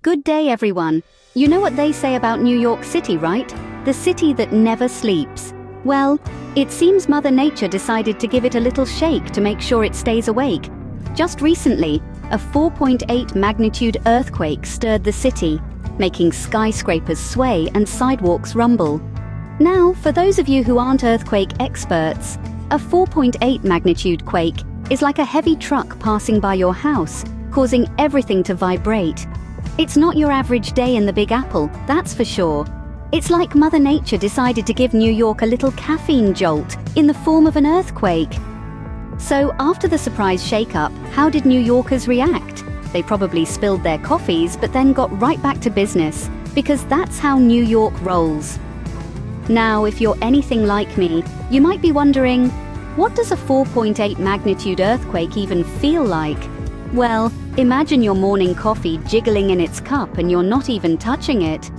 Good day, everyone. You know what they say about New York City, right? The city that never sleeps. Well, it seems Mother Nature decided to give it a little shake to make sure it stays awake. Just recently, a 4.8 magnitude earthquake stirred the city, making skyscrapers sway and sidewalks rumble. Now, for those of you who aren't earthquake experts, a 4.8 magnitude quake is like a heavy truck passing by your house, causing everything to vibrate. It's not your average day in the Big Apple, that's for sure. It's like Mother Nature decided to give New York a little caffeine jolt in the form of an earthquake. So after the surprise shake-up, how did New Yorkers react? They probably spilled their coffees but then got right back to business, because that's how New York rolls. Now, if you're anything like me, you might be wondering, what does a 4.8 magnitude earthquake even feel like? Well, imagine your morning coffee jiggling in its cup and you're not even touching it.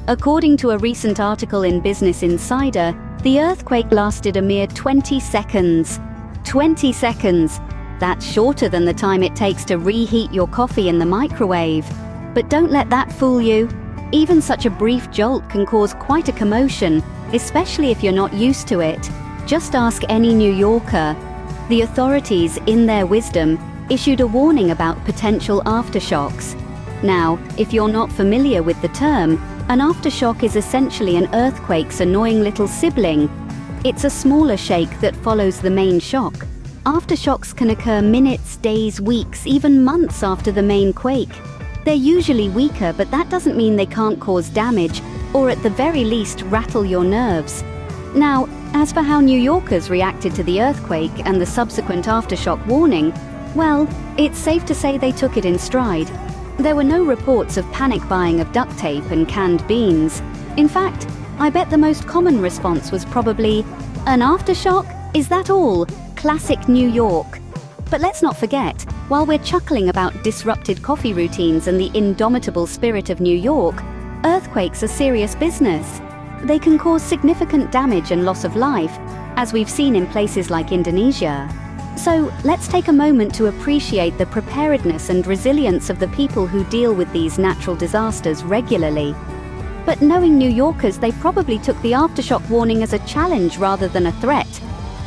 According to a recent article in Business Insider, the earthquake lasted a mere 20 seconds. 20 seconds! That's shorter than the time it takes to reheat your coffee in the microwave. But don't let that fool you. Even such a brief jolt can cause quite a commotion, especially if you're not used to it. Just ask any New Yorker. The authorities, in their wisdom, issued a warning about potential aftershocks. Now, if you're not familiar with the term, an aftershock is essentially an earthquake's annoying little sibling. It's a smaller shake that follows the main shock. Aftershocks can occur minutes, days, weeks, even months after the main quake. They're usually weaker, but that doesn't mean they can't cause damage, or at the very least rattle your nerves. Now, as for how New Yorkers reacted to the earthquake and the subsequent aftershock warning, well, it's safe to say they took it in stride. There were no reports of panic buying of duct tape and canned beans. In fact, I bet the most common response was probably, "An aftershock? Is that all? Classic New York." But let's not forget, while we're chuckling about disrupted coffee routines and the indomitable spirit of New York, earthquakes are serious business. They can cause significant damage and loss of life, as we've seen in places like Indonesia. So let's take a moment to appreciate the preparedness and resilience of the people who deal with these natural disasters regularly. But knowing New Yorkers, they probably took the aftershock warning as a challenge rather than a threat.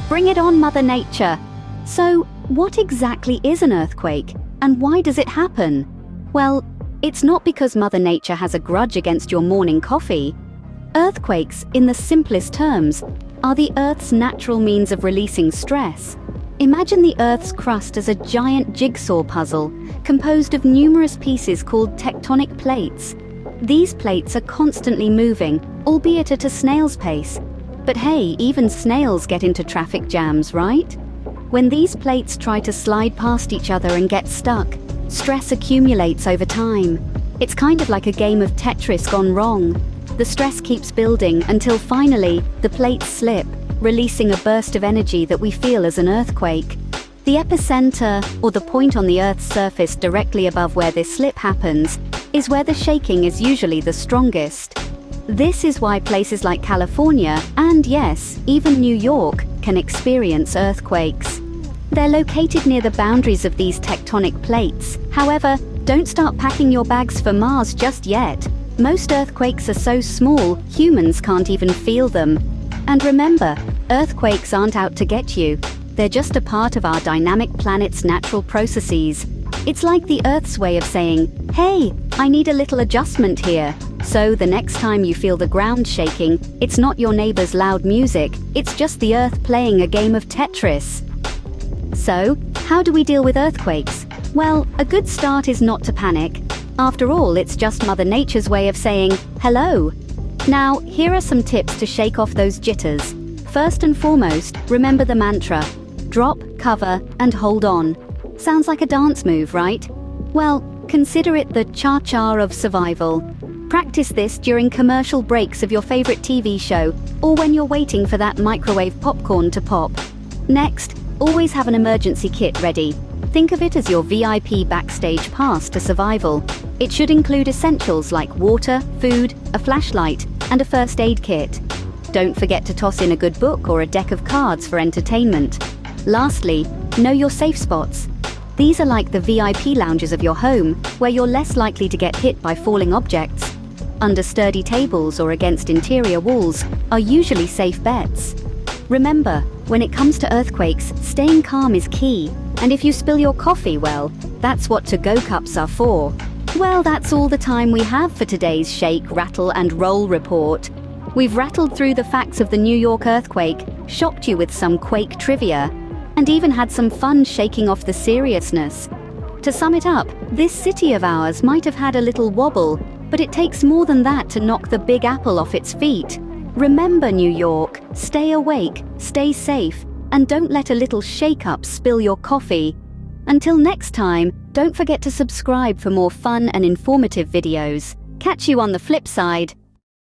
Bring it on, Mother Nature! So, what exactly is an earthquake, and why does it happen? Well, it's not because Mother Nature has a grudge against your morning coffee. Earthquakes, in the simplest terms, are the Earth's natural means of releasing stress. Imagine the Earth's crust as a giant jigsaw puzzle, composed of numerous pieces called tectonic plates. These plates are constantly moving, albeit at a snail's pace. But hey, even snails get into traffic jams, right? When these plates try to slide past each other and get stuck, stress accumulates over time. It's kind of like a game of Tetris gone wrong. The stress keeps building until finally, the plates slip, releasing a burst of energy that we feel as an earthquake. The epicenter, or the point on the Earth's surface directly above where this slip happens, is where the shaking is usually the strongest. This is why places like California, and yes, even New York, can experience earthquakes. They're located near the boundaries of these tectonic plates. However, don't start packing your bags for Mars just yet. Most earthquakes are so small, humans can't even feel them. And remember, earthquakes aren't out to get you. They're just a part of our dynamic planet's natural processes. It's like the Earth's way of saying, "Hey, I need a little adjustment here." So the next time you feel the ground shaking, it's not your neighbor's loud music, it's just the Earth playing a game of Tetris. So, how do we deal with earthquakes? Well, a good start is not to panic. After all, it's just Mother Nature's way of saying, hello. Now, here are some tips to shake off those jitters. First and foremost, remember the mantra: drop, cover, and hold on. Sounds like a dance move, right? Well, consider it the cha-cha of survival. Practice this during commercial breaks of your favorite TV show, or when you're waiting for that microwave popcorn to pop. Next, always have an emergency kit ready. Think of it as your VIP backstage pass to survival. It should include essentials like water, food, a flashlight, and a first aid kit. Don't forget to toss in a good book or a deck of cards for entertainment. Lastly, know your safe spots. These are like the VIP lounges of your home, where you're less likely to get hit by falling objects. Under sturdy tables or against interior walls are usually safe bets. Remember, when it comes to earthquakes, staying calm is key, and if you spill your coffee, well, that's what to-go cups are for. Well, that's all the time we have for today's Shake, Rattle and Roll report. We've rattled through the facts of the New York earthquake, shocked you with some quake trivia, and even had some fun shaking off the seriousness. To sum it up, this city of ours might have had a little wobble, but it takes more than that to knock the Big Apple off its feet. Remember, New York, stay awake, stay safe, and don't let a little shake-up spill your coffee. Until next time, don't forget to subscribe for more fun and informative videos. Catch you on the flip side.